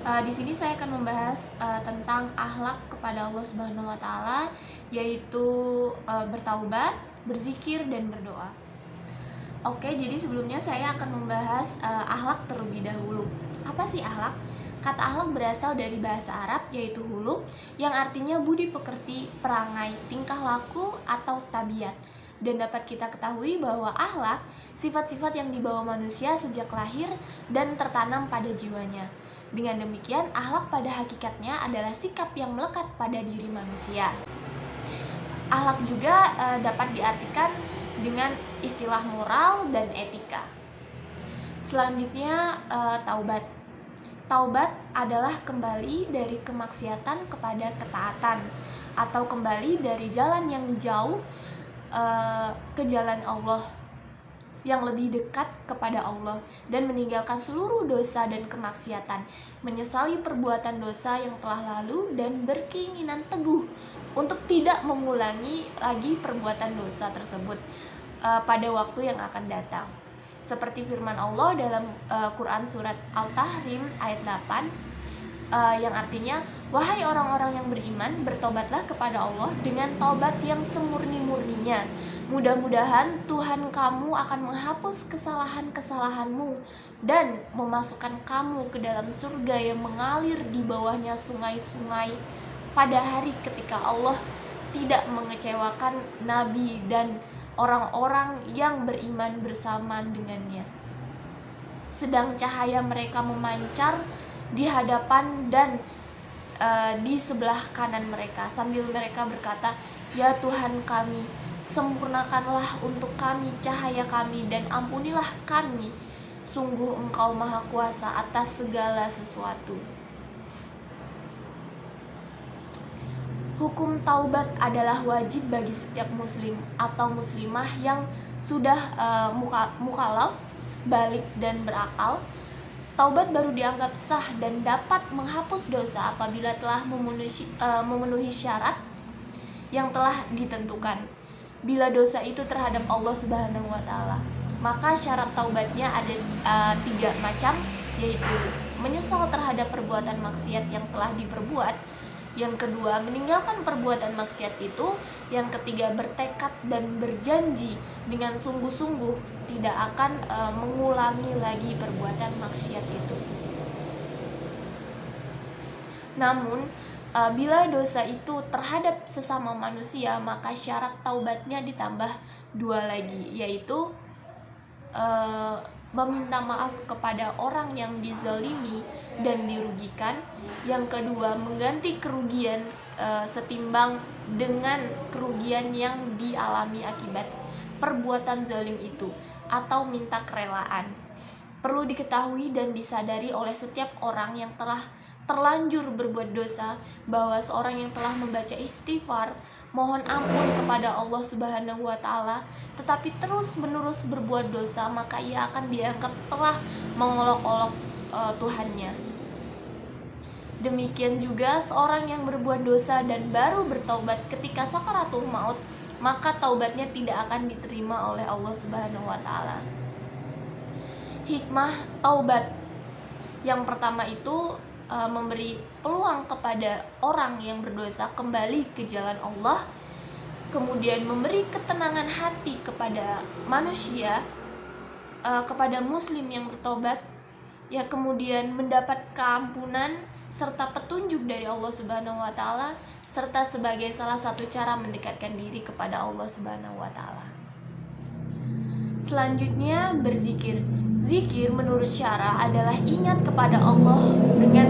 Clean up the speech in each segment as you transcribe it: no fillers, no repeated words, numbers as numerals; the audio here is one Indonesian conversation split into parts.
Di sini saya akan membahas tentang akhlak kepada Allah Subhanahu wa taala, yaitu bertaubat, berzikir dan berdoa. Oke, jadi sebelumnya saya akan membahas akhlak terlebih dahulu. Apa sih akhlak? Kata akhlak berasal dari bahasa Arab yaitu huluk, yang artinya budi pekerti, perangai, tingkah laku atau tabiat. Dan dapat kita ketahui bahwa akhlak sifat-sifat yang dibawa manusia sejak lahir dan tertanam pada jiwanya. Dengan demikian, akhlak pada hakikatnya adalah sikap yang melekat pada diri manusia. Akhlak juga dapat diartikan dengan istilah moral dan etika. Selanjutnya, taubat. Taubat adalah kembali dari kemaksiatan kepada ketaatan, atau kembali dari jalan yang jauh ke jalan Allah, yang lebih dekat kepada Allah, dan meninggalkan seluruh dosa dan kemaksiatan, menyesali perbuatan dosa yang telah lalu dan berkeinginan teguh untuk tidak mengulangi lagi perbuatan dosa tersebut pada waktu yang akan datang. Seperti firman Allah dalam Quran surat Al-Tahrim ayat 8 yang artinya, wahai orang-orang yang beriman, bertobatlah kepada Allah dengan taubat yang semurni-murninya. Mudah-mudahan Tuhan kamu akan menghapus kesalahan-kesalahanmu dan memasukkan kamu ke dalam surga yang mengalir di bawahnya sungai-sungai pada hari ketika Allah tidak mengecewakan Nabi dan orang-orang yang beriman bersama dengannya. Sedang cahaya mereka memancar di hadapan dan di sebelah kanan mereka, sambil mereka berkata, ya Tuhan kami, sempurnakanlah untuk kami cahaya kami dan ampunilah kami, sungguh Engkau maha kuasa atas segala sesuatu. Hukum taubat adalah wajib bagi setiap muslim atau muslimah yang sudah mukallaf, balik dan berakal. Taubat baru dianggap sah dan dapat menghapus dosa apabila telah memenuhi syarat yang telah ditentukan. Bila dosa itu terhadap Allah Subhanahu wa taala, maka syarat taubatnya ada 3 macam, yaitu menyesal terhadap perbuatan maksiat yang telah diperbuat, yang kedua meninggalkan perbuatan maksiat itu, yang ketiga bertekad dan berjanji dengan sungguh-sungguh tidak akan mengulangi lagi perbuatan maksiat itu. Namun bila dosa itu terhadap sesama manusia, maka syarat taubatnya ditambah 2 lagi, yaitu meminta maaf kepada orang yang dizalimi dan dirugikan. Yang kedua, mengganti kerugian setimbang dengan kerugian yang dialami akibat perbuatan zalim itu, atau minta kerelaan. Perlu diketahui dan disadari oleh setiap orang yang telah terlanjur berbuat dosa bahwa seorang yang telah membaca istighfar, mohon ampun kepada Allah Subhanahu wa taala, tetapi terus-menerus berbuat dosa, maka ia akan dianggap telah mengolok-olok Tuhannya. Demikian juga seorang yang berbuat dosa dan baru bertaubat ketika sakaratul maut, maka taubatnya tidak akan diterima oleh Allah Subhanahu wa taala. Hikmah taubat yang pertama itu memberi peluang kepada orang yang berdosa kembali ke jalan Allah, kemudian memberi ketenangan hati kepada manusia, kepada muslim yang bertobat, ya, kemudian mendapat keampunan serta petunjuk dari Allah Subhanahu wa taala, serta sebagai salah satu cara mendekatkan diri kepada Allah Subhanahu wa taala. Selanjutnya, berzikir. Zikir menurut syara adalah ingat kepada Allah dengan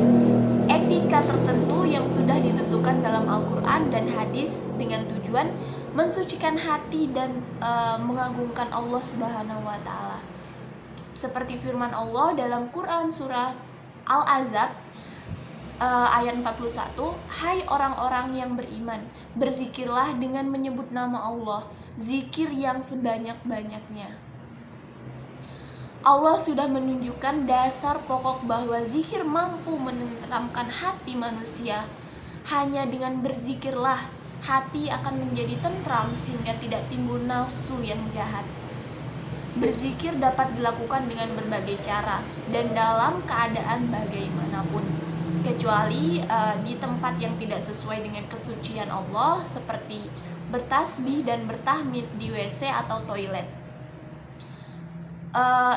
etika tertentu yang sudah ditentukan dalam Al-Quran dan hadis, dengan tujuan mensucikan hati dan mengagungkan Allah Subhanahu wa taala. Seperti firman Allah dalam Quran surah Al-Ahzab ayat 41, hai orang-orang yang beriman, berzikirlah dengan menyebut nama Allah, zikir yang sebanyak-banyaknya. Allah sudah menunjukkan dasar pokok bahwa zikir mampu menenteramkan hati manusia. Hanya dengan berzikirlah hati akan menjadi tentram sehingga tidak timbul nafsu yang jahat. Berzikir dapat dilakukan dengan berbagai cara dan dalam keadaan bagaimanapun. kecuali di tempat yang tidak sesuai dengan kesucian Allah, seperti bertasbih dan bertahmid di WC atau toilet.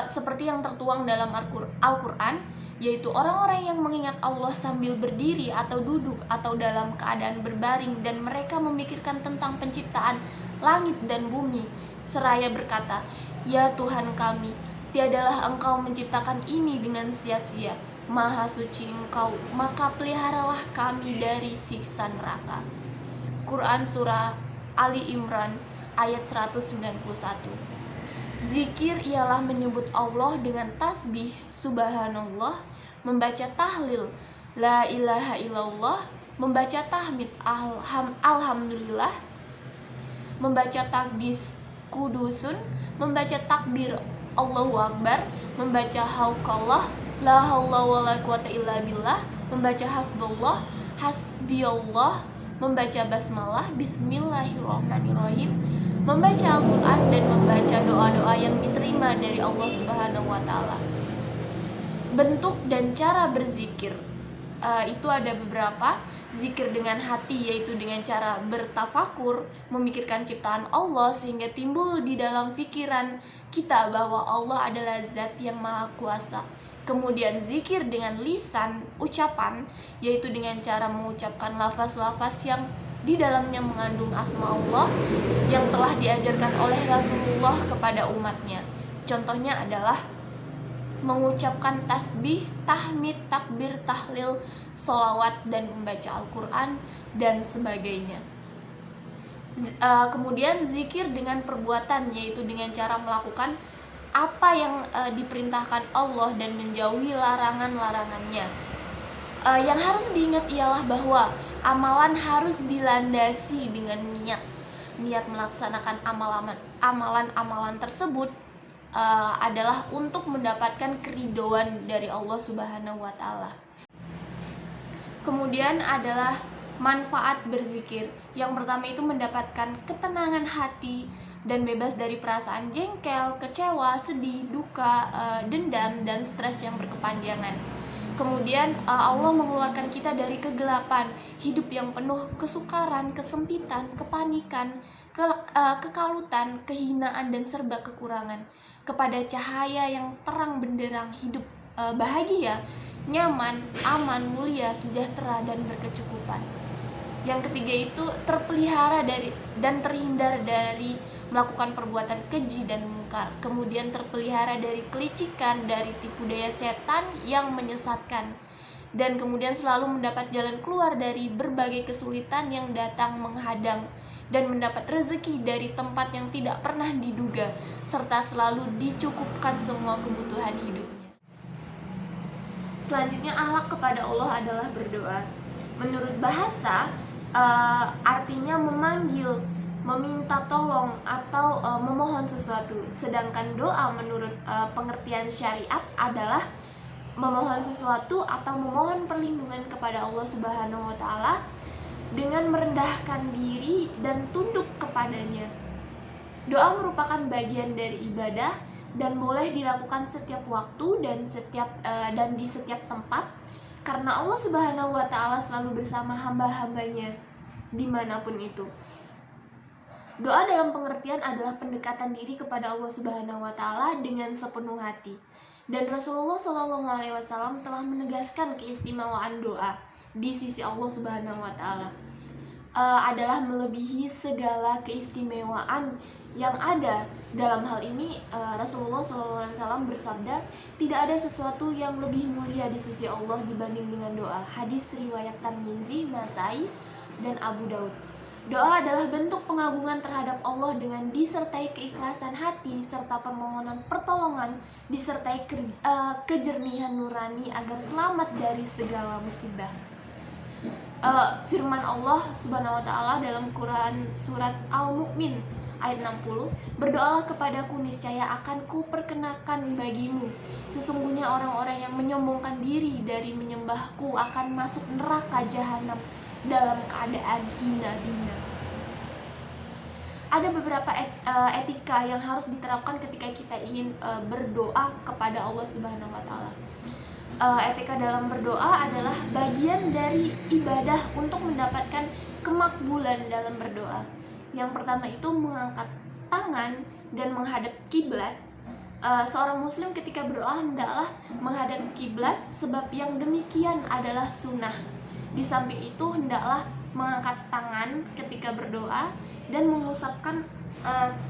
Seperti yang tertuang dalam Al-Quran, yaitu orang-orang yang mengingat Allah sambil berdiri atau duduk atau dalam keadaan berbaring, dan mereka memikirkan tentang penciptaan langit dan bumi, seraya berkata, "Ya Tuhan kami, tiadalah Engkau menciptakan ini dengan sia-sia. Maha suci Engkau, maka peliharalah kami dari siksa neraka." Quran Surah Ali Imran ayat 191. Zikir ialah menyebut Allah dengan tasbih subhanallah, membaca tahlil la ilaha illallah, membaca tahmid alhamdulillah, membaca takdis kudusun, membaca takbir Allahu Akbar, membaca hauqallah la haula wala quwata illa billah, membaca hasbullah hasbiyallah, membaca basmalah bismillahirrahmanirrahim, membaca Al-Quran, dan membaca doa-doa yang diterima dari Allah Subhanahu wa Ta'ala. Bentuk dan cara berzikir itu ada beberapa. Zikir dengan hati, yaitu dengan cara bertafakur, memikirkan ciptaan Allah sehingga timbul di dalam pikiran kita bahwa Allah adalah zat yang maha kuasa. Kemudian zikir dengan lisan, ucapan, yaitu dengan cara mengucapkan lafaz-lafaz yang di dalamnya mengandung asma Allah yang telah diajarkan oleh Rasulullah kepada umatnya. Contohnya adalah mengucapkan tasbih, tahmid, takbir, tahlil, sholawat, dan membaca Al-Quran, dan sebagainya. Kemudian zikir dengan perbuatan, yaitu dengan cara melakukan apa yang diperintahkan Allah dan menjauhi larangan-larangannya. Yang harus diingat ialah bahwa amalan harus dilandasi dengan niat melaksanakan amalan-amalan tersebut adalah untuk mendapatkan keridhaan dari Allah Subhanahu wa Ta'ala. Kemudian adalah manfaat berzikir. Yang pertama itu mendapatkan ketenangan hati dan bebas dari perasaan jengkel, kecewa, sedih, duka, dendam, dan stres yang berkepanjangan. Kemudian Allah mengeluarkan kita dari kegelapan, hidup yang penuh kesukaran, kesempitan, kepanikan, kekalutan, kehinaan, dan serba kekurangan, kepada cahaya yang terang benderang, hidup bahagia, nyaman, aman, mulia, sejahtera, dan berkecukupan. Yang ketiga itu terpelihara dari dan terhindar dari melakukan perbuatan keji dan mungkar. Kemudian terpelihara dari kelicikan, dari tipu daya setan yang menyesatkan. Dan kemudian selalu mendapat jalan keluar dari berbagai kesulitan yang datang menghadang, dan mendapat rezeki dari tempat yang tidak pernah diduga, serta selalu dicukupkan semua kebutuhan hidupnya. Selanjutnya, akhlak kepada Allah adalah berdoa. Menurut bahasa, artinya memanggil, meminta tolong, atau memohon sesuatu. Sedangkan doa menurut pengertian syariat adalah memohon sesuatu atau memohon perlindungan kepada Allah Subhanahu wa Ta'ala dengan merendahkan diri dan tunduk kepadanya. Doa merupakan bagian dari ibadah dan boleh dilakukan setiap waktu dan di setiap tempat, karena Allah Subhanahu wa Ta'ala selalu bersama hamba-hambanya dimanapun itu. Doa dalam pengertian adalah pendekatan diri kepada Allah Subhanahu wa Ta'ala dengan sepenuh hati. Dan Rasulullah SAW telah menegaskan keistimewaan doa di sisi Allah Subhanahu wa Ta'ala adalah melebihi segala keistimewaan yang ada. Dalam hal ini Rasulullah SAW bersabda, tidak ada sesuatu yang lebih mulia di sisi Allah dibanding dengan doa. Hadis riwayat Tirmizi, Nasai, dan Abu Daud. Doa adalah bentuk pengagungan terhadap Allah dengan disertai keikhlasan hati serta permohonan pertolongan, disertai kejernihan nurani agar selamat dari segala musibah. Firman Allah Subhanahu wa Ta'ala dalam Quran surat Al-Mu'min ayat 60, berdoalah kepadaku, niscaya akan kuperkenakan bagimu. Sesungguhnya orang-orang yang menyombongkan diri dari menyembahku akan masuk neraka jahanam dalam keadaan hina-hina. Ada beberapa etika yang harus diterapkan ketika kita ingin berdoa kepada Allah Subhanahu wa Ta'ala. etika dalam berdoa adalah bagian dari ibadah untuk mendapatkan kemakbulan dalam berdoa. Yang pertama itu mengangkat tangan dan menghadap kiblat. Seorang muslim ketika berdoa hendaklah menghadap kiblat, sebab yang demikian adalah sunnah. Di samping itu hendaklah mengangkat tangan ketika berdoa dan mengusapkan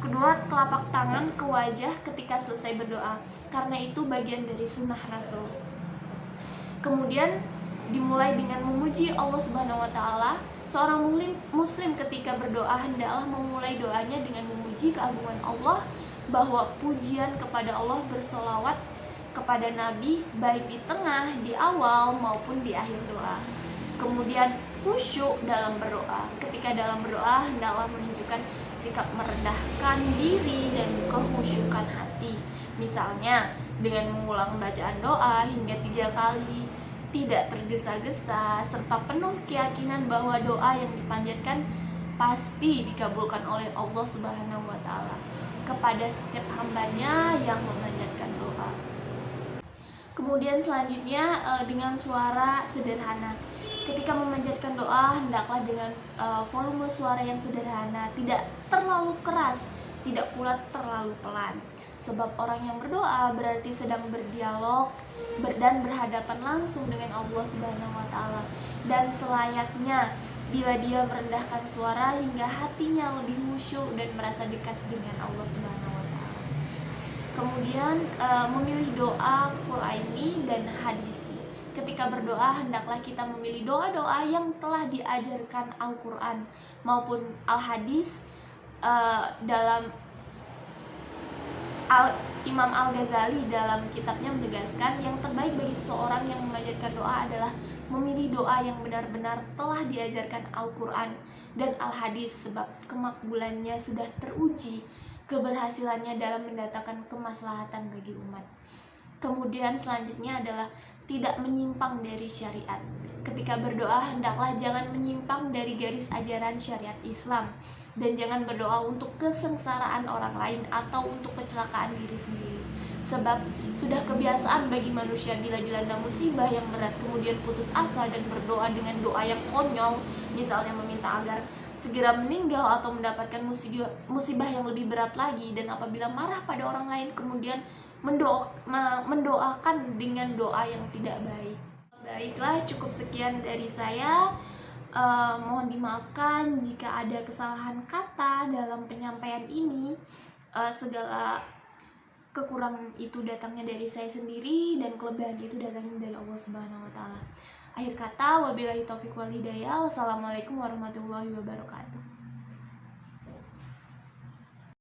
kedua telapak tangan ke wajah ketika selesai berdoa, karena itu bagian dari sunnah Rasul. Kemudian dimulai dengan memuji Allah Subhanahu wa taala. Seorang muslim ketika berdoa hendaklah memulai doanya dengan memuji keagungan Allah, bahwa pujian kepada Allah bersolawat kepada Nabi baik di tengah, di awal maupun di akhir doa. Kemudian khusyuk dalam berdoa. Ketika dalam berdoa hendaklah menunjukkan sikap merendahkan diri dan kehusyukan hati. Misalnya dengan mengulang bacaan doa hingga 3 kali, tidak tergesa-gesa, serta penuh keyakinan bahwa doa yang dipanjatkan pasti dikabulkan oleh Allah Subhanahu wa taala kepada setiap hambanya yang memanjatkan doa. Kemudian selanjutnya dengan suara sederhana. Ketika memanjatkan doa hendaklah dengan volume suara yang sederhana, tidak terlalu keras, tidak pula terlalu pelan. Sebab orang yang berdoa berarti sedang berdialog dan berhadapan langsung dengan Allah Subhanahu wa taala. Dan selayaknya bila dia merendahkan suara hingga hatinya lebih khusyuk dan merasa dekat dengan Allah Subhanahu wa taala. Kemudian memilih doa Qur'ani dan hadisi. Ketika berdoa hendaklah kita memilih doa-doa yang telah diajarkan Al-Qur'an maupun Al-Hadis. Dalam Imam Al-Ghazali dalam kitabnya menegaskan yang terbaik bagi seorang yang memanjatkan doa adalah memilih doa yang benar-benar telah diajarkan Al-Quran dan Al-Hadis, sebab kemakbulannya sudah teruji keberhasilannya dalam mendatangkan kemaslahatan bagi umat. Kemudian selanjutnya adalah tidak menyimpang dari syariat. Ketika berdoa hendaklah jangan menyimpang dari garis ajaran syariat Islam, dan jangan berdoa untuk kesengsaraan orang lain atau untuk kecelakaan diri sendiri. Sebab sudah kebiasaan bagi manusia bila dilanda musibah yang berat kemudian putus asa dan berdoa dengan doa yang konyol, misalnya meminta agar segera meninggal atau mendapatkan musibah yang lebih berat lagi, dan apabila marah pada orang lain kemudian mendoakan dengan doa yang tidak baik. Baiklah, cukup sekian dari saya. Mohon dimaafkan jika ada kesalahan kata dalam penyampaian ini. Segala kekurangan itu datangnya dari saya sendiri dan kelebihan itu datangnya dari Allah Subhanahu wa taala. Akhir kata, wabillahi taufiq wal hidayah. Wassalamualaikum warahmatullahi wabarakatuh.